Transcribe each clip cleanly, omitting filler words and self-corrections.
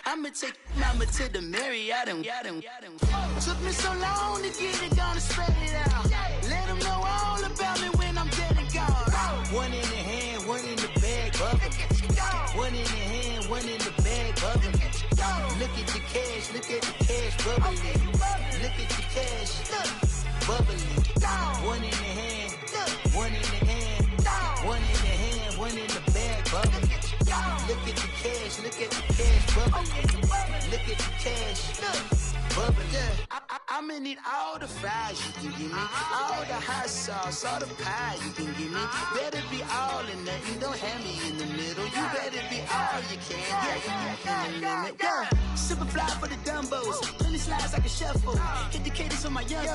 I'ma take mama to the Marriott and took me so long to get it, gonna spread it out. Let them know all about me when I'm dead and gone. One in the hand, one in the bag, bubbling. One in the hand, one in the bag, bubbling. Look at the cash, bubbling. Look at the cash, bubbling. One in the hand, one in the hand, one in the hand, one in the bag, bubbling. Look at the cash, bubbling. Look at the cash, bubbling. I'ma need all the fries you can give me, all the hot sauce, all the pie you can give me. Better be all or nothing, don't have me in the middle. You better be all you can, in the limit. Yeah, super fly for the dumbos, plenty slides like a shuffle. Hit the cadence for my young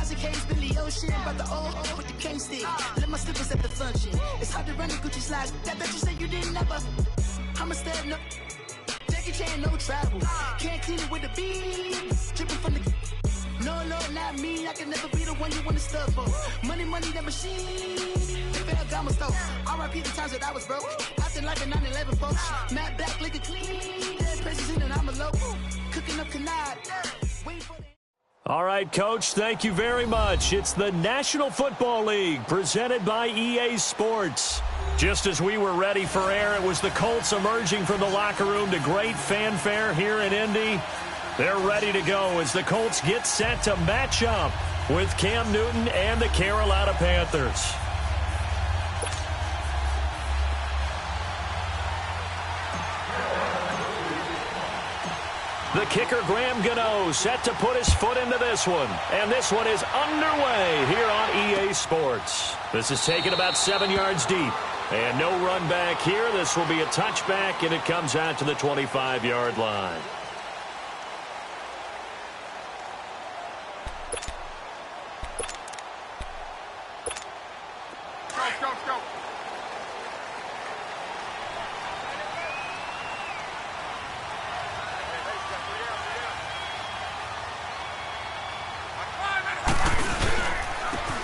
Isaac Hayes, Billy Ocean, but the old with the cane stick. Let my slippers at the function. It's hard to run the Gucci slides. That you say you didn't never. I'ma step no. Jackie Chan, no travel. Can't clean it with the beat. Dripping from the. No, not me. I can never be the one you want to stuff for. Money, that machine. Ferragamo stove. R.I.P. the times that I was broke. Acting like a 9/11 folks. Matt back, looking clean. Dead presents in and I'm a local. Cooking up canard. Waiting for the. All right, Coach, thank you very much. It's the National Football League presented by EA Sports. Just as we were ready for air, it was the Colts emerging from the locker room to great fanfare here in Indy. They're ready to go as the Colts get set to match up with Cam Newton and the Carolina Panthers. The kicker, Graham Gano, set to put his foot into this one. And this one is underway here on EA Sports. This is taken about 7 yards deep. And no run back here. This will be a touchback, and it comes out to the 25-yard line. Go.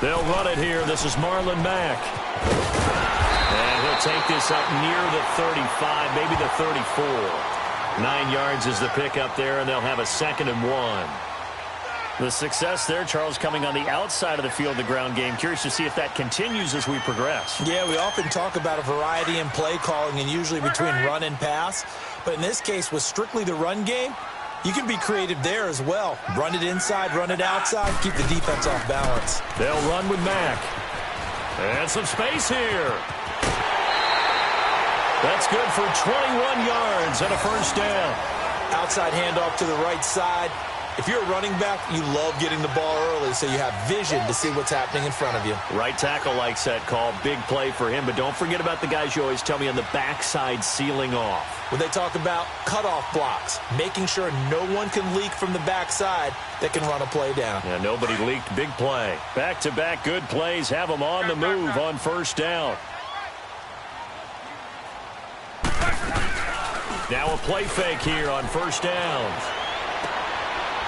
They'll run it here. This is Marlon Mack. And he'll take this up near the 35, maybe the 34. 9 yards is the pickup there, and they'll have a 2nd and 1. The success there, Charles, coming on the outside of the field, the ground game. Curious to see if that continues as we progress. Yeah, we often talk about a variety in play calling and usually between run and pass. But in this case, with strictly the run game, you can be creative there as well. Run it inside, run it outside, keep the defense off balance. They'll run with Mack. And some space here. That's good for 21 yards and a first down. Outside handoff to the right side. If you're a running back, you love getting the ball early so you have vision to see what's happening in front of you. Right tackle likes that call. Big play for him. But don't forget about the guys you always tell me on the backside sealing off. When they talk about cutoff blocks, making sure no one can leak from the backside that can run a play down. Yeah, nobody leaked. Big play. Back-to-back good plays. Have them on the move on first down. Now a play fake here on first down.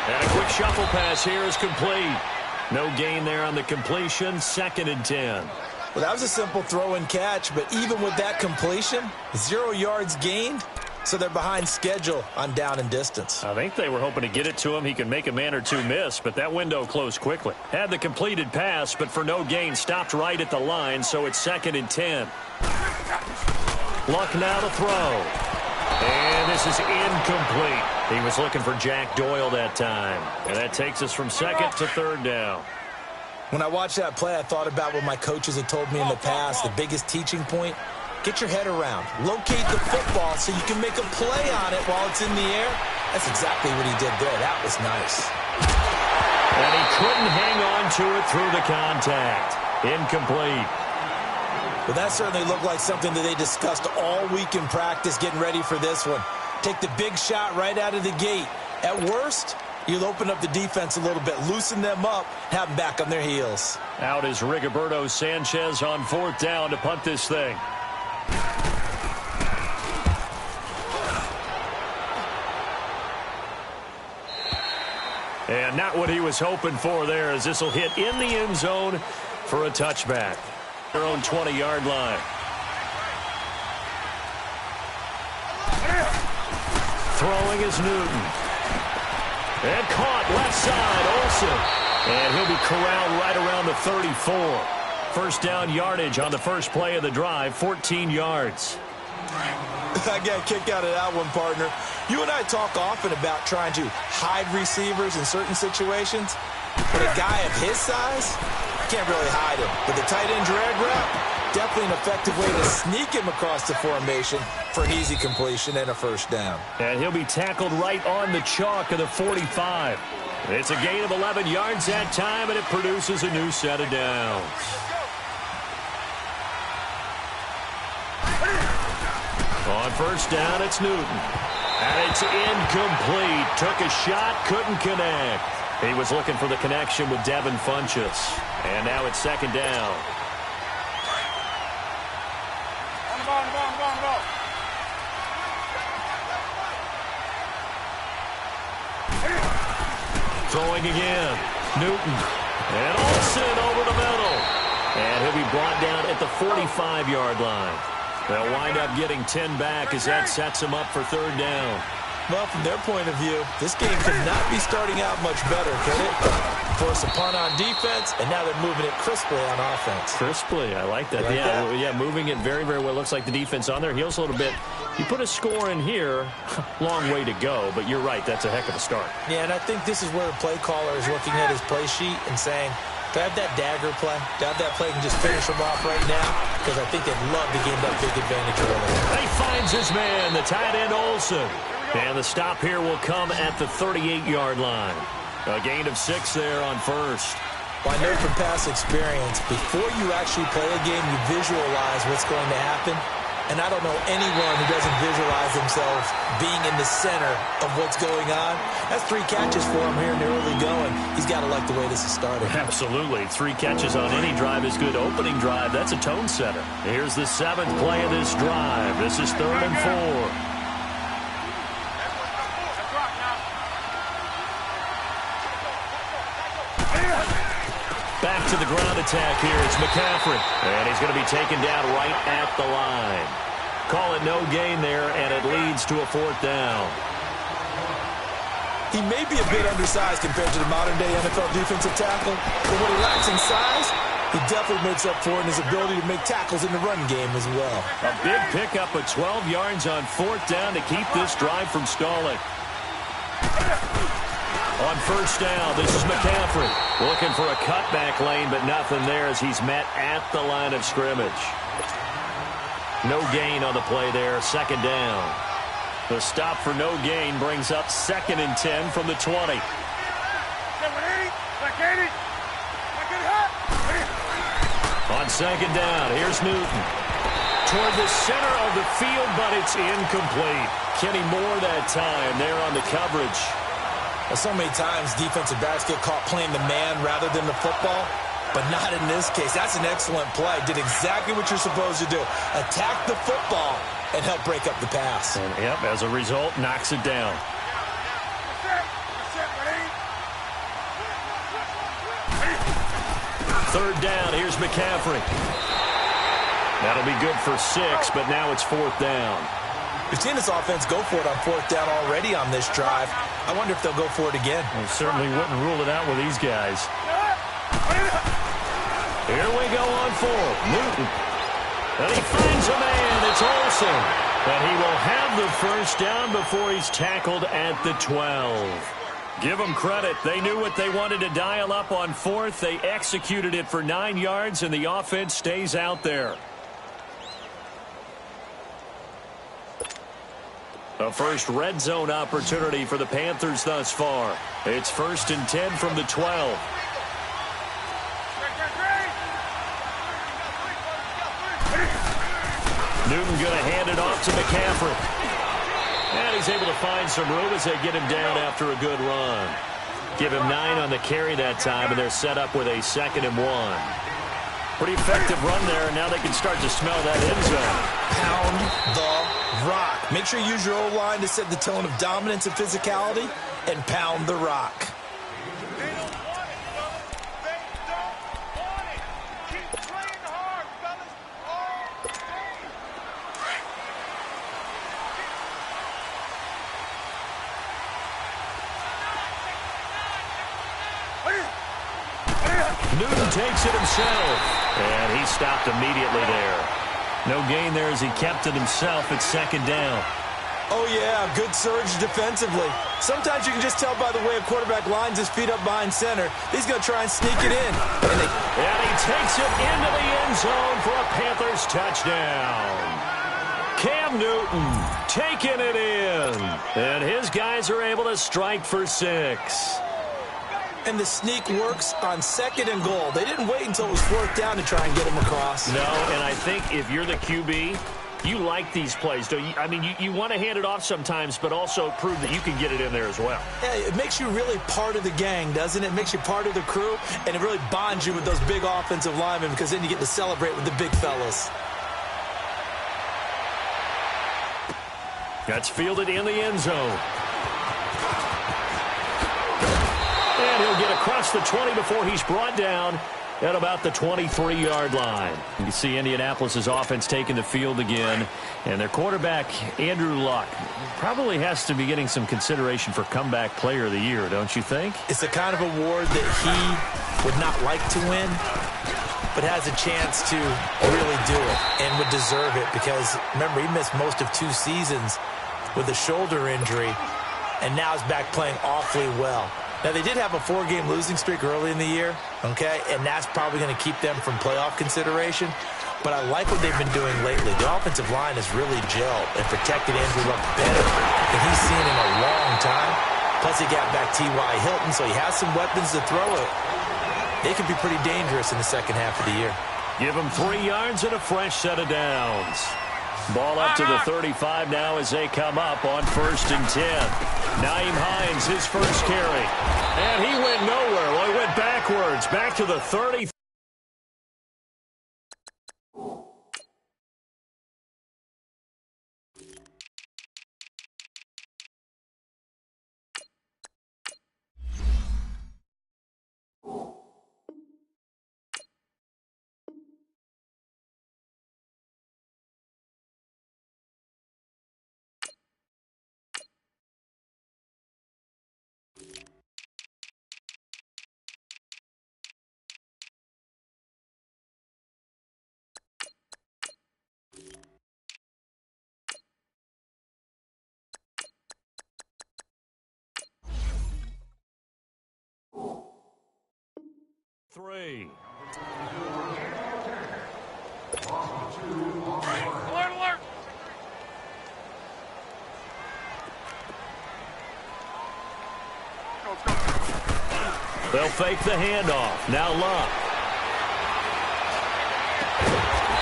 And a quick shuffle pass here is complete. No gain there on the completion. 2nd and 10. Well, that was a simple throw and catch, but even with that completion, 0 yards gained, so they're behind schedule on down and distance. I think they were hoping to get it to him. He could make a man or two miss, but that window closed quickly. Had the completed pass, but for no gain, stopped right at the line, so it's 2nd and 10. Luck now to throw. And this is incomplete. He was looking for Jack Doyle that time. And that takes us from 2nd to 3rd down. When I watched that play, I thought about what my coaches had told me in the past. The biggest teaching point, get your head around. Locate the football so you can make a play on it while it's in the air. That's exactly what he did there. That was nice. And he couldn't hang on to it through the contact. Incomplete. Well, that certainly looked like something that they discussed all week in practice getting ready for this one. Take the big shot right out of the gate. At worst, you'll open up the defense a little bit, loosen them up, have them back on their heels. Out is Rigoberto Sanchez on 4th down to punt this thing. And not what he was hoping for there, as this will hit in the end zone for a touchback. Their own 20-yard line. Throwing is Newton. And caught left side, Olsen. And he'll be corralled right around the 34. First down yardage on the first play of the drive, 14 yards. I got a kick out of that one, partner. You and I talk often about trying to hide receivers in certain situations. But a guy of his size, can't really hide him. But the tight end drag route, definitely an effective way to sneak him across the formation for an easy completion and a first down. And he'll be tackled right on the chalk of the 45. It's a gain of 11 yards that time, and it produces a new set of downs. On first down, it's Newton. And it's incomplete. Took a shot, couldn't connect. He was looking for the connection with Devin Funchess. And now it's second down. Throwing again. Newton. And Olsen over the middle. And he'll be brought down at the 45-yard line. They'll wind up getting 10 back as that sets them up for third down. Well, from their point of view, this game could not be starting out much better, could it? Force a punt on defense, and now they're moving it crisply on offense. Crisply, I like that. Like yeah, that? yeah, moving it very, very well. Looks like the defense on their heels a little bit. You put a score in here, long way to go, but you're right, that's a heck of a start. Yeah, and I think this is where the play caller is looking at his play sheet and saying, do I have that dagger play? Do I have that play and just finish them off right now? Because I think they'd love to gain that big advantage early. He finds his man, the tight end Olsen. And the stop here will come at the 38-yard line. A gain of 6 there on first. Well, I know from past experience, before you actually play a game, you visualize what's going to happen. And I don't know anyone who doesn't visualize themselves being in the center of what's going on. That's 3 catches for him here in the early going. He's got to like the way this is starting. Absolutely. 3 catches on any drive is good. Opening drive, that's a tone setter. Here's the 7th play of this drive. This is 3rd and 4. Back to the ground attack here. It's McCaffrey. And he's going to be taken down right at the line. Call it no gain there, and it leads to a 4th down. He may be a bit undersized compared to the modern-day NFL defensive tackle, but what he lacks in size, he definitely makes up for in his ability to make tackles in the run game as well. A big pickup of 12 yards on 4th down to keep this drive from stalling. On first down, this is McCaffrey. Looking for a cutback lane, but nothing there as he's met at the line of scrimmage. No gain on the play there, 2nd down. The stop for no gain brings up 2nd and 10 from the 20. On 2nd down, here's Newton. Toward the center of the field, but it's incomplete. Kenny Moore that time there on the coverage. So many times defensive backs get caught playing the man rather than the football, but not in this case. That's an excellent play. Did exactly what you're supposed to do. Attack the football and help break up the pass. And, yep, as a result, knocks it down. Third down, here's McCaffrey. That'll be good for 6, but now it's 4th down. We've seen this offense go for it on 4th down already on this drive. I wonder if they'll go for it again. Well, certainly wouldn't rule it out with these guys. Here we go on 4th. Newton. And he finds a man. It's Olsen. And he will have the first down before he's tackled at the 12. Give them credit. They knew what they wanted to dial up on 4th. They executed it for 9 yards, and the offense stays out there. A first red zone opportunity for the Panthers thus far. It's 1st and 10 from the 12. Newton going to hand it off to McCaffrey. And he's able to find some room as they get him down after a good run. Give him 9 on the carry that time, and they're set up with a 2nd and 1. Pretty effective run there, and now they can start to smell that end zone. Pound the rock. Make sure you use your O-line to set the tone of dominance and physicality, and pound the rock. Newton takes it himself, and he stopped immediately there. No gain there as he kept it himself at second down. Oh, yeah, good surge defensively. Sometimes you can just tell by the way a quarterback lines his feet up behind center. He's going to try and sneak it in. And he takes it into the end zone for a Panthers touchdown. Cam Newton taking it in. And his guys are able to strike for 6. And the sneak works on 2nd and goal. They didn't wait until it was 4th down to try and get him across. No, and I think if you're the QB, you like these plays, don't you? I mean, you want to hand it off sometimes, but also prove that you can get it in there as well. Yeah, it makes you really part of the gang, doesn't it? It makes you part of the crew, and it really bonds you with those big offensive linemen because then you get to celebrate with the big fellas. That's fielded in the end zone. And he'll get across the 20 before he's brought down at about the 23-yard line. You can see Indianapolis's offense taking the field again. And their quarterback, Andrew Luck, probably has to be getting some consideration for comeback player of the year, don't you think? It's the kind of award that he would not like to win, but has a chance to really do it and would deserve it because, remember, he missed most of 2 seasons with a shoulder injury, and now is back playing awfully well. Now, they did have a 4-game losing streak early in the year, okay, and that's probably going to keep them from playoff consideration. But I like what they've been doing lately. The offensive line has really gelled and protected Andrew Luck better than he's seen in a long time. Plus, he got back T.Y. Hilton, so he has some weapons to throw it. They could be pretty dangerous in the second half of the year. Give him 3 yards and a fresh set of downs. Ball up to the 35 now as they come up on 1st and 10. Nyheim Hines, his first carry. And he went nowhere. Well, he went backwards, back to the 30. Three. Alert! They'll fake the handoff. Now Luck.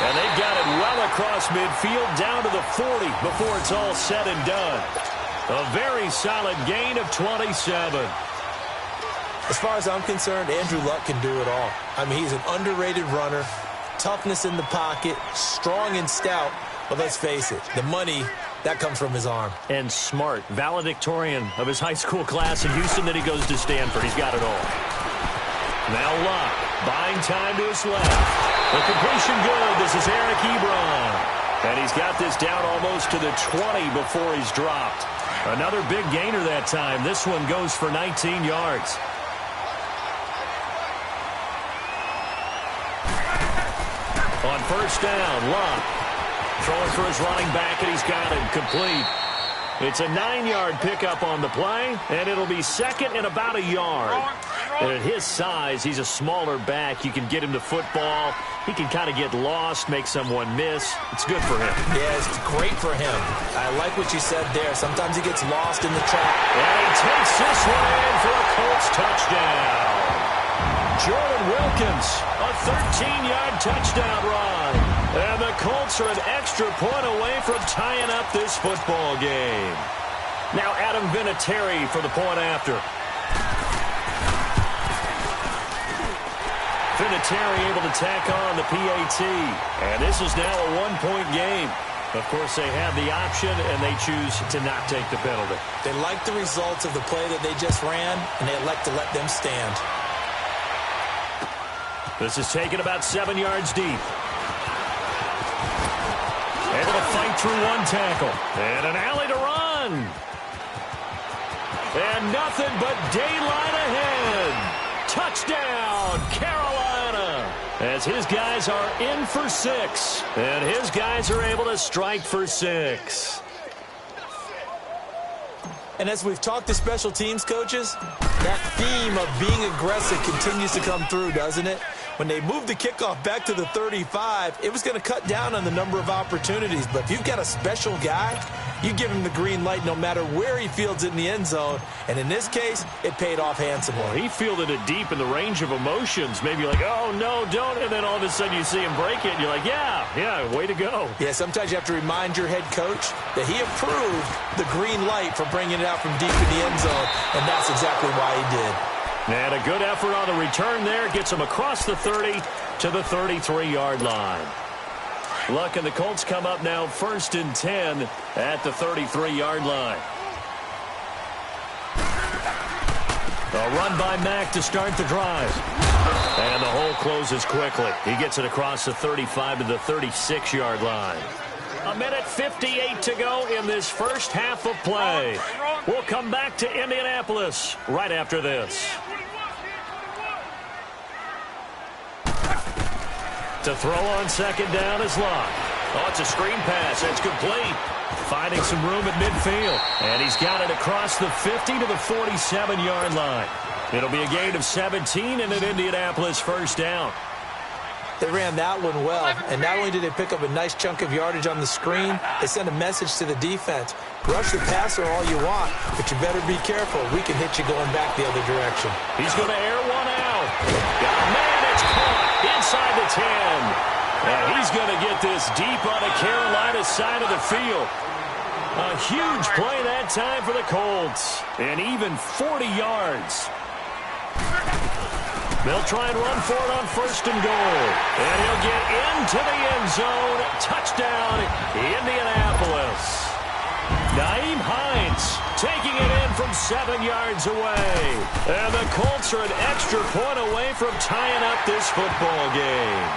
And they've got it well across midfield down to the 40 before it's all said and done. A very solid gain of 27. As far as I'm concerned, Andrew Luck can do it all. I mean, he's an underrated runner, toughness in the pocket, strong and stout. But let's face it, the money, that comes from his arm. And smart, valedictorian of his high school class in Houston, then he goes to Stanford. He's got it all. Now Luck, buying time to his left. The completion good. This is Eric Ebron. And he's got this down almost to the 20 before he's dropped. Another big gainer that time. This one goes for 19 yards. On 1st down, Luck throwing for his running back, and he's got it complete. It's a 9-yard pickup on the play, and it'll be 2nd and about a yard. And at his size, he's a smaller back. You can get him to football. He can kind of get lost, make someone miss. It's good for him. Yeah, it's great for him. I like what you said there. Sometimes he gets lost in the trap. And he takes this one in for a Colts touchdown. Jordan Wilkins, a 13-yard touchdown run. And the Colts are an extra point away from tying up this football game. Now Adam Vinatieri for the point after. Vinatieri able to tack on the PAT. And this is now a 1-point game. Of course, they have the option, and they choose to not take the penalty. They like the results of the play that they just ran, and they elect to let them stand. This is taken about 7 yards deep. Able to fight through one tackle. And an alley to run. And nothing but daylight ahead. Touchdown, Carolina. as his guys are in for 6. And his guys are able to strike for 6. And as we've talked to special teams coaches, that theme of being aggressive continues to come through, doesn't it? When they moved the kickoff back to the 35, it was going to cut down on the number of opportunities. But if you've got a special guy, you give him the green light no matter where he fields it in the end zone. And in this case, it paid off handsomely. Well, he fielded it deep in the range of emotions. Maybe like, oh, no, don't. And then all of a sudden you see him break it, and you're like, yeah, way to go. Yeah, sometimes you have to remind your head coach that he approved the green light for bringing it out from deep in the end zone, and that's exactly why he did. And a good effort on the return there. Gets him across the 30 to the 33-yard line. Luck and the Colts come up now 1st and 10 at the 33-yard line. A run by Mack to start the drive. And the hole closes quickly. He gets it across the 35 to the 36-yard line. 1:58 to go in this first half of play. We'll come back to Indianapolis right after this. To throw on second down is Luck. Oh, it's a screen pass. That's complete. Finding some room at midfield. And he's got it across the 50 to the 47-yard line. It'll be a gain of 17 and an Indianapolis first down. They ran that one well, and not only did they pick up a nice chunk of yardage on the screen, they sent a message to the defense. Rush the passer all you want, but you better be careful. We can hit you going back the other direction. He's going to air one out. Man, it's caught inside the 10. And he's going to get this deep on the Carolina side of the field. A huge play that time for the Colts. And even 40 yards. They'll try and run for it on 1st and goal. And he'll get into the end zone. Touchdown, Indianapolis. Nyheim Hines taking it in from 7 yards away. And the Colts are an extra point away from tying up this football game.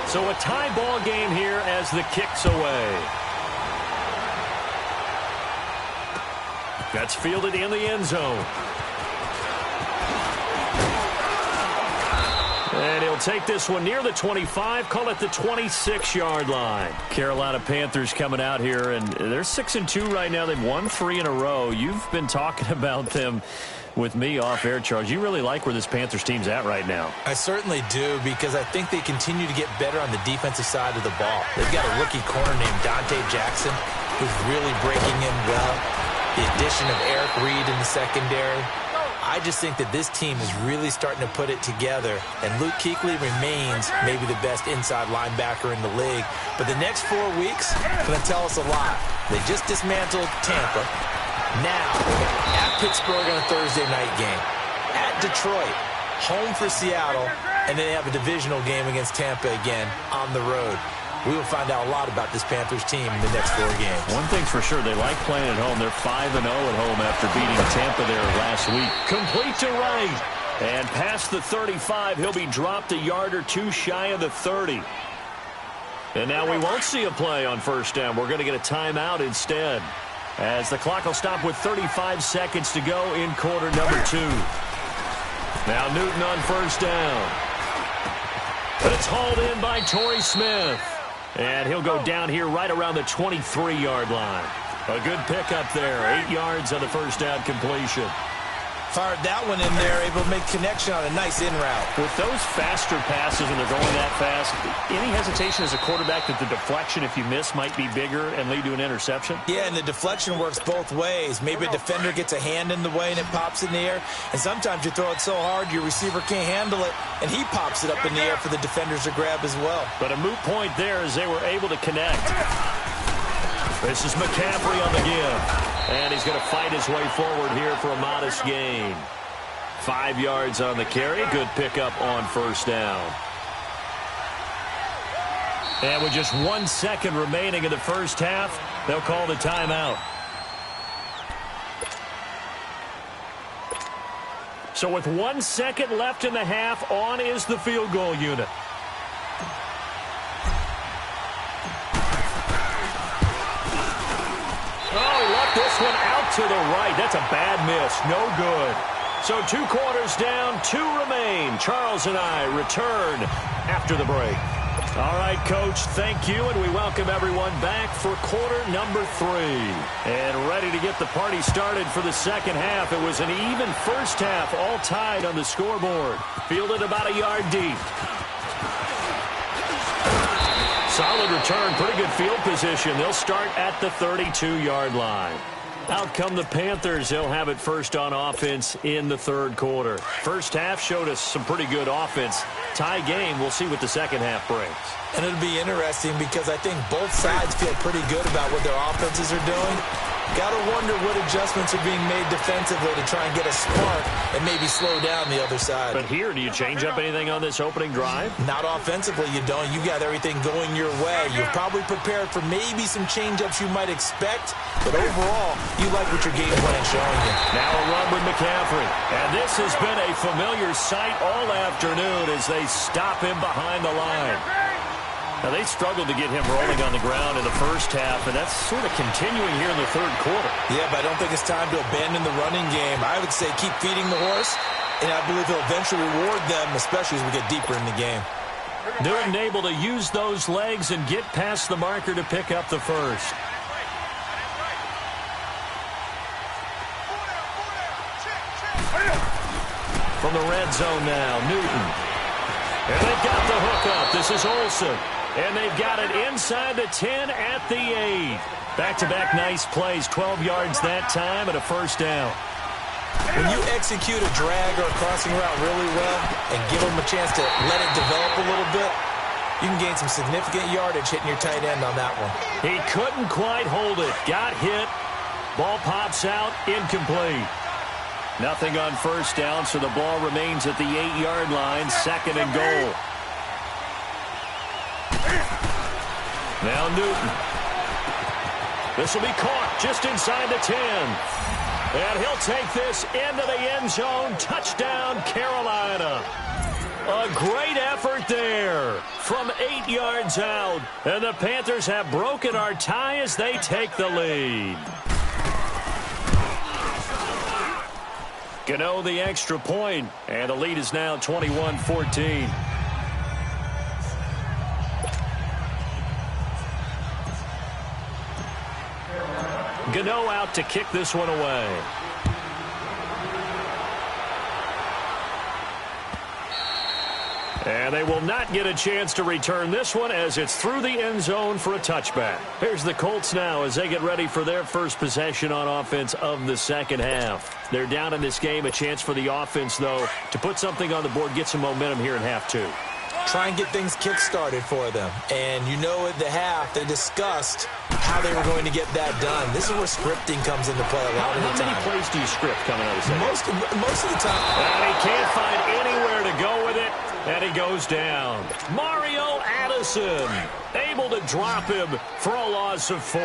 So a tie ball game here as the kick's away. That's fielded in the end zone. And he'll take this one near the 25, call it the 26-yard line. Carolina Panthers coming out here, and they're 6-2 right now. They've won 3 in a row. You've been talking about them with me off air, Charles. You really like where this Panthers team's at right now. I certainly do, because I think they continue to get better on the defensive side of the ball. They've got a rookie corner named Dante Jackson who's really breaking in well. The addition of Eric Reed in the secondary. I just think that this team is really starting to put it together, and Luke Kuechly remains maybe the best inside linebacker in the league. But the next 4 weeks are going to tell us a lot. They just dismantled Tampa. Now, at Pittsburgh on a Thursday night game. At Detroit, home for Seattle, and then they have a divisional game against Tampa again on the road. We will find out a lot about this Panthers team in the next 4 games. One thing's for sure, they like playing at home. They're 5-0 at home after beating Tampa there last week. Complete to Wright. And past the 35, he'll be dropped a yard or two shy of the 30. And now we won't see a play on 1st down. We're going to get a timeout instead, as the clock will stop with 35 seconds to go in quarter number 2. Now Newton on 1st down. But it's hauled in by Torrey Smith. And he'll go down here right around the 23-yard line. A good pickup there. 8 yards on the 1st down completion. Fired that one in there, able to make connection on a nice in route. With those faster passes and they're going that fast, any hesitation as a quarterback that the deflection, if you miss, might be bigger and lead to an interception? Yeah, and the deflection works both ways. Maybe a defender gets a hand in the way and it pops in the air. And sometimes you throw it so hard your receiver can't handle it, and he pops it up in the air for the defenders to grab as well. But a moot point there as they were able to connect. This is McCaffrey on the give. And he's going to fight his way forward here for a modest gain. 5 yards on the carry. Good pickup on 1st down. And with just 1 second remaining in the first half, they'll call the timeout. So with 1 second left in the half, on is the field goal unit. Oh, he left this one out to the right. That's a bad miss. No good. So 2 quarters down, 2 remain. Charles and I return after the break. All right, Coach, thank you, and we welcome everyone back for quarter number 3. And ready to get the party started for the second half. It was an even first half, all tied on the scoreboard. Fielded about a yard deep. Solid return, pretty good field position. They'll start at the 32-yard line. Out come the Panthers. They'll have it first on offense in the third quarter. First half showed us some pretty good offense. Tie game. We'll see what the second half brings. And it'll be interesting because I think both sides feel pretty good about what their offenses are doing. Got to wonder what adjustments are being made defensively to try and get a spark and maybe slow down the other side. But here, do you change up anything on this opening drive? Not offensively, you don't. You got everything going your way. You're probably prepared for maybe some change-ups you might expect, but overall, you like what your game plan's showing you. Now a run with McCaffrey. And this has been a familiar sight all afternoon as they stop him behind the line. Now, they struggled to get him rolling on the ground in the first half, and that's sort of continuing here in the third quarter. Yeah, but I don't think it's time to abandon the running game. I would say keep feeding the horse, and I believe he'll eventually reward them, especially as we get deeper in the game. Newton able to use those legs and get past the marker to pick up the first. From the red zone now, Newton. And they've got the hook up. This is Olsen. And they've got it inside the 10 at the 8. Back-to-back nice plays. 12 yards that time and a first down. When you execute a drag or a crossing route really well and give them a chance to let it develop a little bit, you can gain some significant yardage hitting your tight end on that one. He couldn't quite hold it. Got hit. Ball pops out. Incomplete. Nothing on first down, so the ball remains at the 8-yard line. Second and goal. Now Newton. This will be caught just inside the 10. And he'll take this into the end zone. Touchdown, Carolina. A great effort there from 8 yards out. And the Panthers have broken our tie as they take the lead. Gano the extra point, and the lead is now 21-14. Gano out to kick this one away. And they will not get a chance to return this one as it's through the end zone for a touchback. Here's the Colts now as they get ready for their first possession on offense of the second half. They're down in this game. A chance for the offense, though, to put something on the board, get some momentum here in half 2. Try and get things kick-started for them. And you know at the half, they discussed how they were going to get that done. This is where scripting comes into play a lot of the time. How many plays do you script coming out of the Most of the time. And he can't find anywhere to go with it. And he goes down. Mario Addison able to drop him for a loss of 4.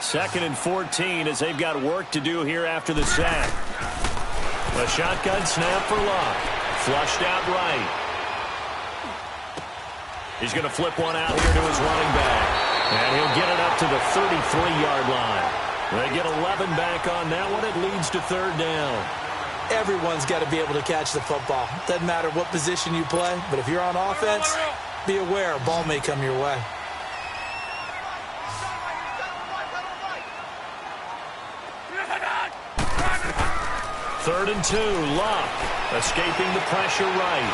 Second and 14 as they've got work to do here after the sack. A shotgun snap for Luck. Flushed out right. He's going to flip one out here to his running back. And he'll get it up to the 33-yard line. They get 11 back on that one. It leads to third down. Everyone's got to be able to catch the football. Doesn't matter what position you play, but if you're on offense, be aware a ball may come your way. Third and 2, Luck escaping the pressure right.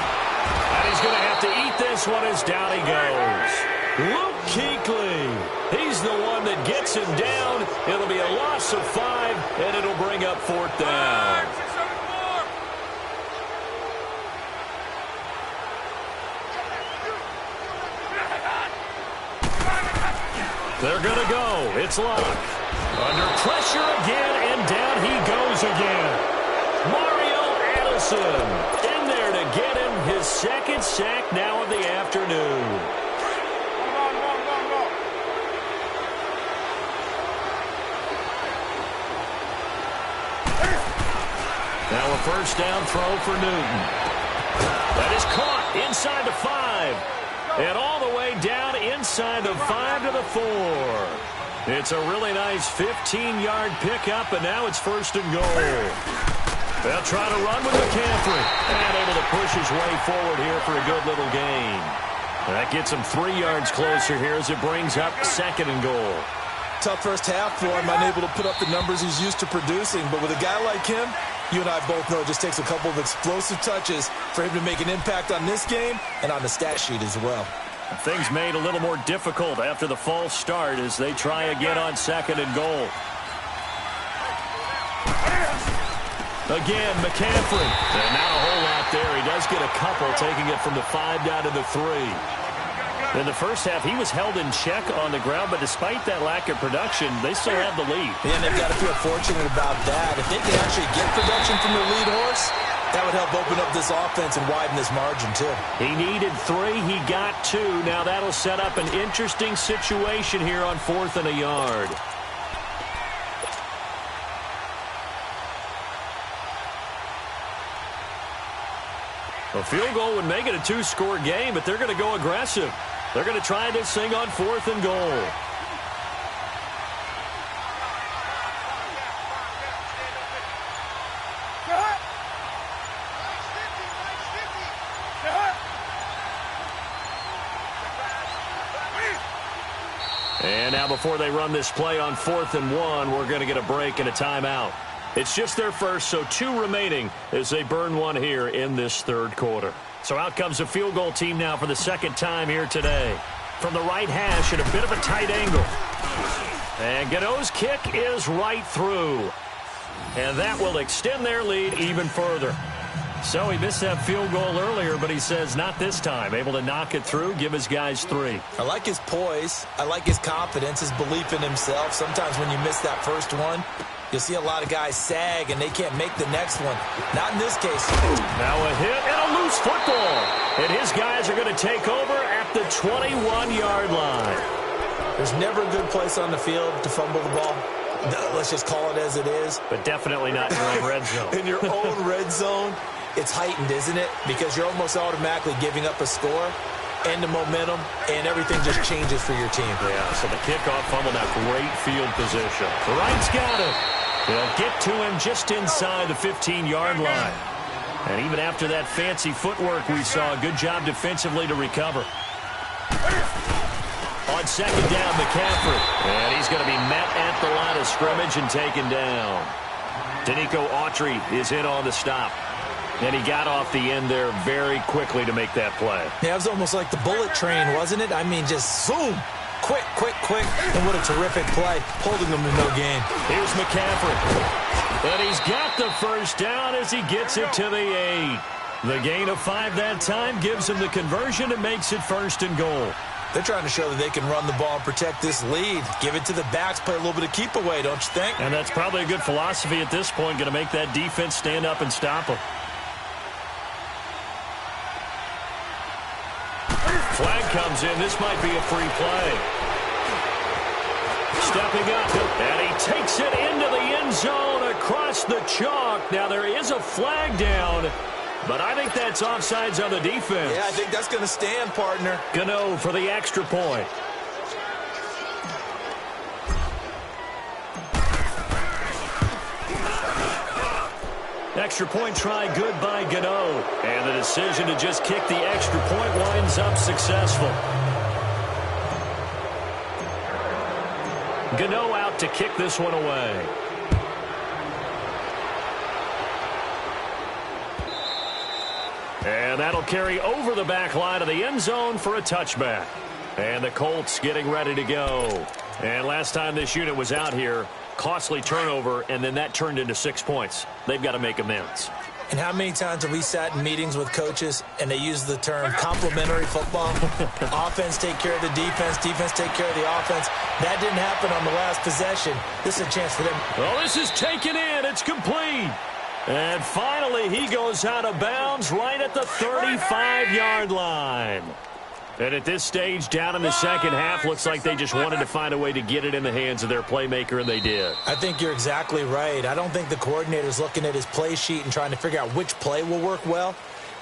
And he's going to have to eat this one as down he goes. Luke Kuechly, he's the one that gets him down. It'll be a loss of 5, and it'll bring up fourth down. They're going to go. It's Luck. Under pressure again, and down he goes again. Mario Addison in there to get him his second sack now of the afternoon. Now a first down throw for Newton. That is caught inside the 5. And all the way down inside the 5 to the 4. It's a really nice 15-yard pickup, and now it's 1st and goal. They'll try to run with McCaffrey, and able to push his way forward here for a good little gain. That gets him 3 yards closer here as it brings up 2nd and goal. Tough first half for him, unable to put up the numbers he's used to producing. But with a guy like him, you and I both know it just takes a couple of explosive touches for him to make an impact on this game and on the stat sheet as well. Things made a little more difficult after the false start as they try again on 2nd and goal. Again, McCaffrey. And not a whole lot there. He does get a couple, taking it from the 5 down to the 3. In the first half, he was held in check on the ground, but despite that lack of production, they still have the lead. And they've got to feel fortunate about that. If they can actually get production from their lead horse, that would help open up this offense and widen this margin, too. He needed 3. He got 2. Now that'll set up an interesting situation here on 4th and a yard. A field goal would make it a 2-score game, but they're going to go aggressive. They're going to try this thing on 4th and goal. And now before they run this play on 4th and 1, we're going to get a break and a timeout. It's just their first, so 2 remaining as they burn 1 here in this 3rd quarter. So out comes the field goal team now for the 2nd time here today. From the right hash at a bit of a tight angle. And Gano's kick is right through. And that will extend their lead even further. So he missed that field goal earlier, but he says not this time. Able to knock it through, give his guys 3. I like his poise. I like his confidence, his belief in himself. Sometimes when you miss that first one, you'll see a lot of guys sag, and they can't make the next one. Not in this case. Now a hit and a loose football. And his guys are going to take over at the 21-yard line. There's never a good place on the field to fumble the ball. Let's just call it as it is. But definitely not in your own red zone. In your own red zone, it's heightened, isn't it? Because you're almost automatically giving up a score and the momentum, and everything just changes for your team. Yeah, so the kickoff fumble, now great field position. Wright's got it. They'll get to him just inside the 15-yard line. And even after that fancy footwork we saw, a good job defensively to recover. On 2nd down, McCaffrey. And he's going to be met at the line of scrimmage and taken down. Danico Autry is in on the stop. And he got off the end there very quickly to make that play. Yeah, it was almost like the bullet train, wasn't it? I mean, just zoom. Quick, quick, quick. And what a terrific play, holding them to no gain. Here's McCaffrey. And he's got the first down as he gets it to the 8. The gain of 5 that time gives him the conversion and makes it 1st and goal. They're trying to show that they can run the ball and protect this lead. Give it to the backs, play a little bit of keep away, don't you think? And that's probably a good philosophy at this point, going to make that defense stand up and stop them. Flag comes in. This might be a free play. Stepping up, and he takes it into the end zone across the chalk. Now, there is a flag down, but I think that's offsides on the defense. Yeah, I think that's going to stand, partner. Gano for the extra point. Extra point try good by Gano. And the decision to just kick the extra point winds up successful. Gano out to kick this one away. And that'll carry over the back line of the end zone for a touchback. And the Colts getting ready to go. And last time this unit was out here, costly turnover, and then that turned into 6 points. They've got to make amends. And how many times have we sat in meetings with coaches and they use the term complementary football? Offense take care of the defense, defense take care of the offense. That didn't happen on the last possession. This is a chance for them. Well, this is taken in. It's complete. And finally, he goes out of bounds right at the 35-yard line. And at this stage, down in the second half, looks like they just wanted to find a way to get it in the hands of their playmaker, and they did. I think you're exactly right. I don't think the coordinator's looking at his play sheet and trying to figure out which play will work well.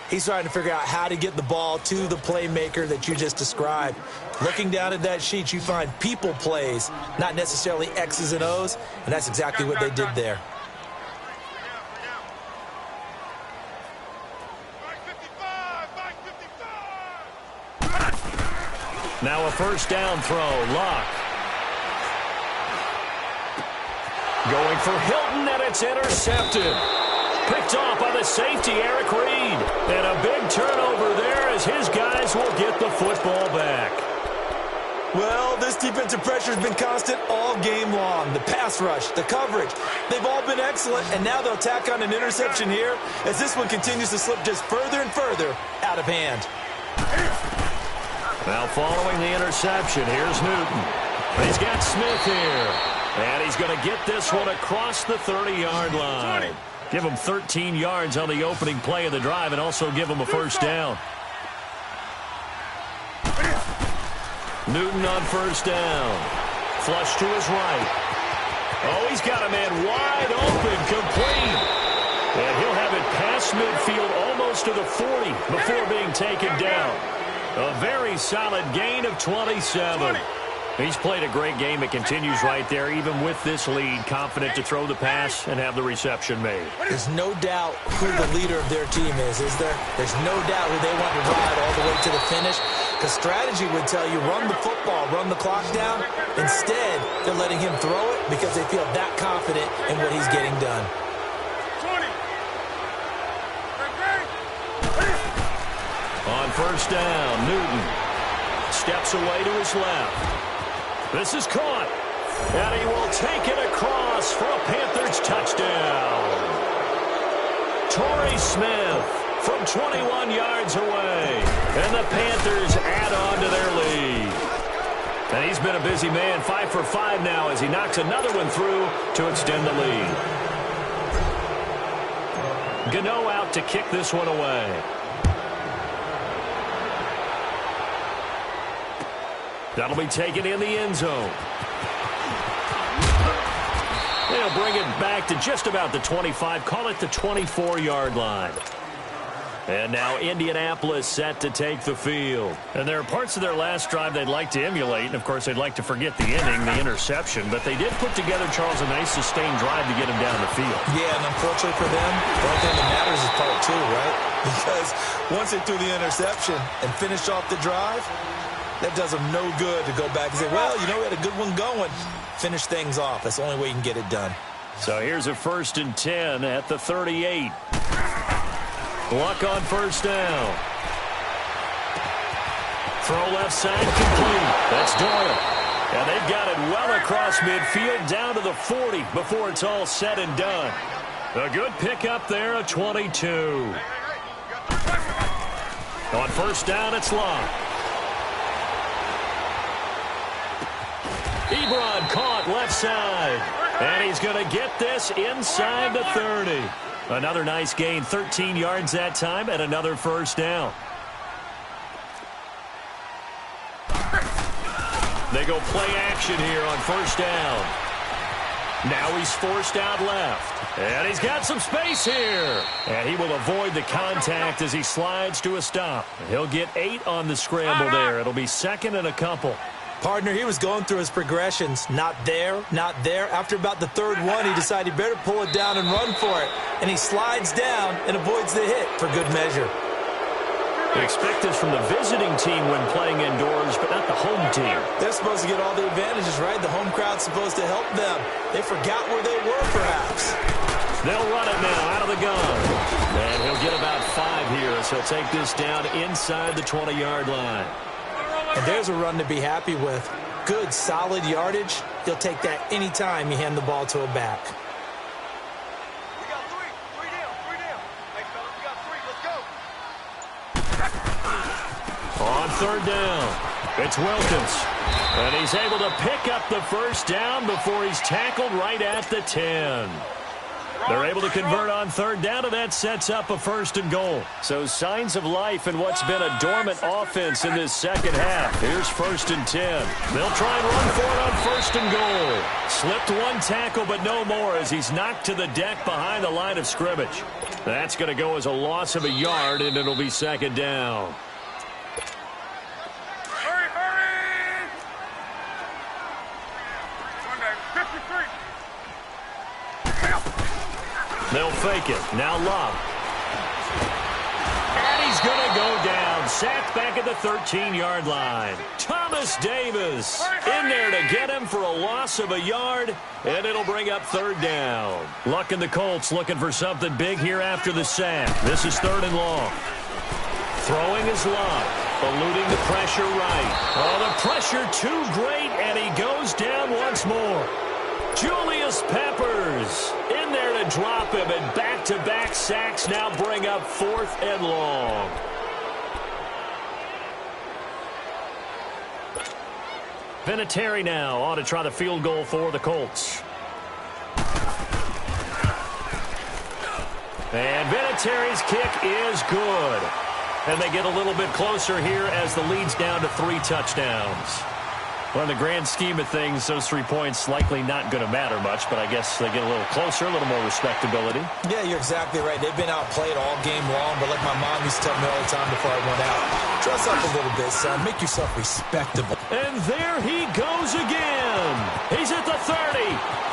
He's trying to figure out how to get the ball to the playmaker that you just described. Looking down at that sheet, you find people plays, not necessarily X's and O's, and that's exactly what they did there. Now a first down throw. Luck. Going for Hilton, and it's intercepted. Picked off by the safety, Eric Reed. And a big turnover there as his guys will get the football back. Well, this defensive pressure has been constant all game long. The pass rush, the coverage, they've all been excellent, and now they'll tack on an interception here as this one continues to slip just further and further out of hand. Now following the interception, here's Newton. He's got Smith here. And he's going to get this one across the 30-yard line. Give him 13 yards on the opening play of the drive and also give him a first down. Newton on first down. Flush to his right. Oh, he's got a man wide open, complete. And he'll have it past midfield almost to the 40 before being taken down. A very solid gain of 27. He's played a great game. It continues right there, even with this lead, confident to throw the pass and have the reception made. There's no doubt who the leader of their team is there? There's no doubt who they want to ride all the way to the finish. Because strategy would tell you, run the football, run the clock down. Instead, they're letting him throw it because they feel that confident in what he's getting done. On first down, Newton steps away to his left. This is caught, and he will take it across for a Panthers touchdown. Torrey Smith from 21 yards away, and the Panthers add on to their lead. And he's been a busy man, 5 for 5 now as he knocks another one through to extend the lead. Gano out to kick this one away. That'll be taken in the end zone. They'll bring it back to just about the 25, call it the 24-yard line. And now Indianapolis set to take the field. And there are parts of their last drive they'd like to emulate, and of course they'd like to forget the inning, the interception, but they did put together, Charles, a nice sustained drive to get him down the field. Yeah, and unfortunately for them, the only thing that matters is part 2, right? Because once they threw the interception and finished off the drive, that does them no good to go back and say, well, you know, we had a good one going. Finish things off. That's the only way you can get it done. So here's a 1st and 10 at the 38. Luck on first down. Throw left side complete. That's Doyle. And they've got it well across midfield down to the 40 before it's all said and done. A good pickup there, a 22. On first down, it's Luck. Ebron caught left side. And he's going to get this inside the 30. Another nice gain, 13 yards that time, and another first down. They go play action here on first down. Now he's forced out left. And he's got some space here. And he will avoid the contact as he slides to a stop. He'll get 8 on the scramble there. It'll be 2nd and a couple. Partner, he was going through his progressions. Not there, not there. After about the 3rd one, he decided he better pull it down and run for it. And he slides down and avoids the hit for good measure. You expect this from the visiting team when playing indoors, but not the home team. They're supposed to get all the advantages, right? The home crowd's supposed to help them. They forgot where they were, perhaps. They'll run it now out of the gun. And he'll get about 5 here, so he'll take this down inside the 20-yard line. And there's a run to be happy with. Good, solid yardage. He'll take that any time you hand the ball to a back. We got 3. 3 down. 3 down. Thanks, fellas. We got 3. Let's go. On third down, it's Wilkins. And he's able to pick up the first down before he's tackled right at the 10. They're able to convert on third down, and that sets up a 1st and goal. So signs of life in what's been a dormant offense in this second half. Here's 1st and 10. They'll try and run for it on 1st and goal. Slipped one tackle, but no more as he's knocked to the deck behind the line of scrimmage. That's going to go as a loss of a yard, and it'll be 2nd down. Hurry, hurry! One 53. They'll fake it. Now Love. And he's going to go down. Sacked back at the 13-yard line. Thomas Davis in there to get him for a loss of a yard, and it'll bring up 3rd down. Luck and the Colts looking for something big here after the sack. This is 3rd and long. Throwing is Love. Eluding the pressure right. Oh, the pressure too great, and he goes down once more. Julius Peppers in there to drop him, and back-to-back sacks now bring up 4th and long. Vinatieri now on to try the field goal for the Colts. And Vinatieri's kick is good. And they get a little bit closer here as the lead's down to 3 touchdowns. Well, in the grand scheme of things, those 3 points likely not going to matter much, but I guess they get a little closer, a little more respectability. Yeah, you're exactly right. They've been outplayed all game long, but like my mom used to tell me all the time before I went out, dress up a little bit, son. Make yourself respectable. And there he goes again. He's at the 30.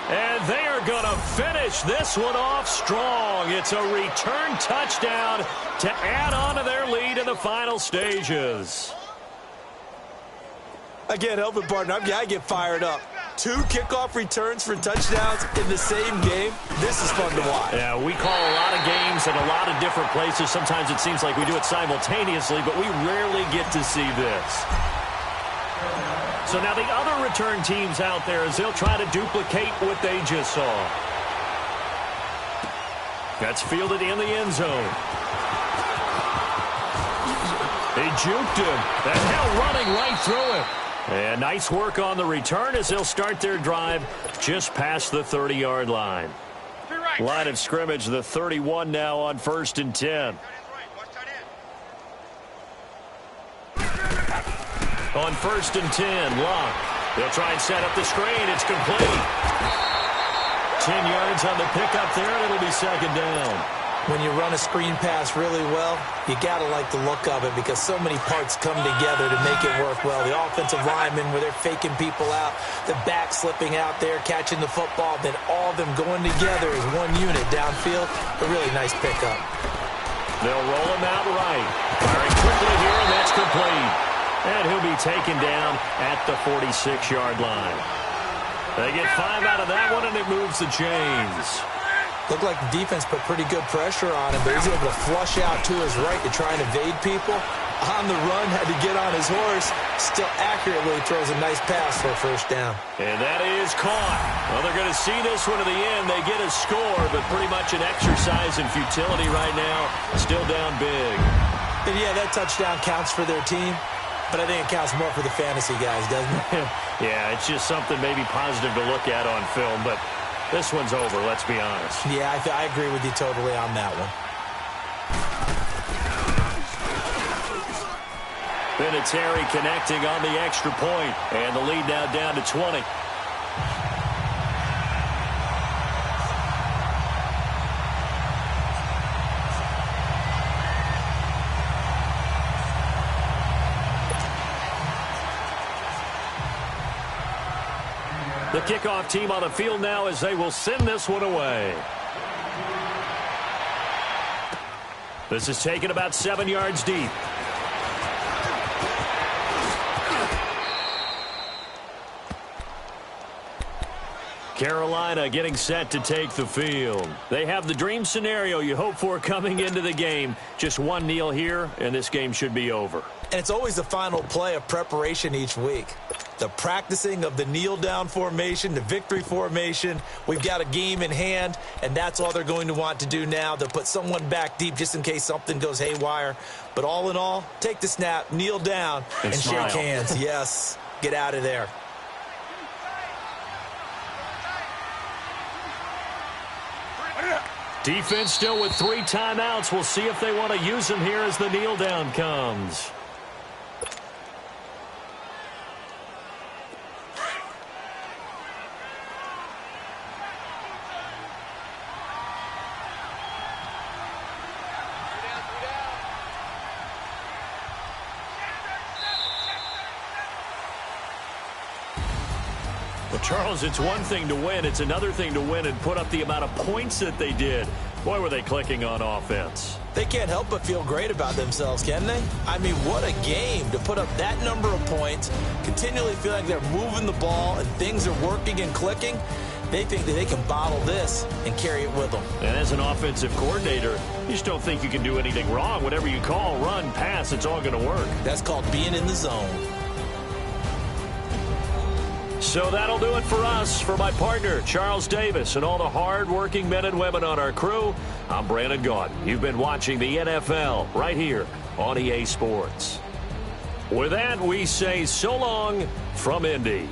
And they are going to finish this one off strong. It's a return touchdown to add on to their lead in the final stages. I can't help it, partner. I get fired up. 2 kickoff returns for touchdowns in the same game. This is fun to watch. Yeah, we call a lot of games in a lot of different places. Sometimes it seems like we do it simultaneously, but we rarely get to see this. So now the other return teams out there as they'll try to duplicate what they just saw. That's fielded in the end zone. He juked him. And now running right through it. And nice work on the return as they'll start their drive just past the 30-yard line. Line of scrimmage, the 31 now on 1st and 10. On 1st and 10, Locke. They'll try and set up the screen. It's complete. 10 yards on the pickup there, and it'll be 2nd down. When you run a screen pass really well, you got to like the look of it because so many parts come together to make it work well. The offensive linemen where they're faking people out, the back slipping out there, catching the football, then all of them going together as one unit downfield. A really nice pickup. They'll roll him out right. Firing quickly here, and that's complete. And he'll be taken down at the 46-yard line. They get 5 out of that one, and it moves the chains. Looked like the defense put pretty good pressure on him, but he's able to flush out to his right to try and evade people. On the run, had to get on his horse. Still accurately throws a nice pass for a 1st down. And that is caught. Well, they're going to see this one to the end. They get a score, but pretty much an exercise in futility right now. Still down big. And yeah, that touchdown counts for their team, but I think it counts more for the fantasy guys, doesn't it? Yeah, it's just something maybe positive to look at on film, but this one's over, let's be honest. Yeah, I agree with you totally on that one. Vinatieri connecting on the extra point, and the lead now down to 20. The kickoff team on the field now as they will send this one away. This is taken about 7 yards deep. Carolina getting set to take the field. They have the dream scenario you hope for coming into the game. Just one kneel here, and this game should be over. And it's always the final play of preparation each week. The practicing of the kneel-down formation, the victory formation. We've got a game in hand, and that's all they're going to want to do now. They'll put someone back deep just in case something goes haywire. But all in all, take the snap, kneel down, and shake hands. Yes, get out of there. Defense still with 3 timeouts. We'll see if they want to use them here as the kneel down comes. Well, Charles, it's one thing to win. It's another thing to win and put up the amount of points that they did. Boy, were they clicking on offense. They can't help but feel great about themselves, can they? I mean, what a game to put up that number of points, continually feel like they're moving the ball and things are working and clicking. They think that they can bottle this and carry it with them. And as an offensive coordinator, you just don't think you can do anything wrong. Whatever you call, run, pass, it's all going to work. That's called being in the zone. So that'll do it for us. For my partner, Charles Davis, and all the hard-working men and women on our crew, I'm Brandon Gaudin. You've been watching the NFL right here on EA Sports. With that, we say so long from Indy.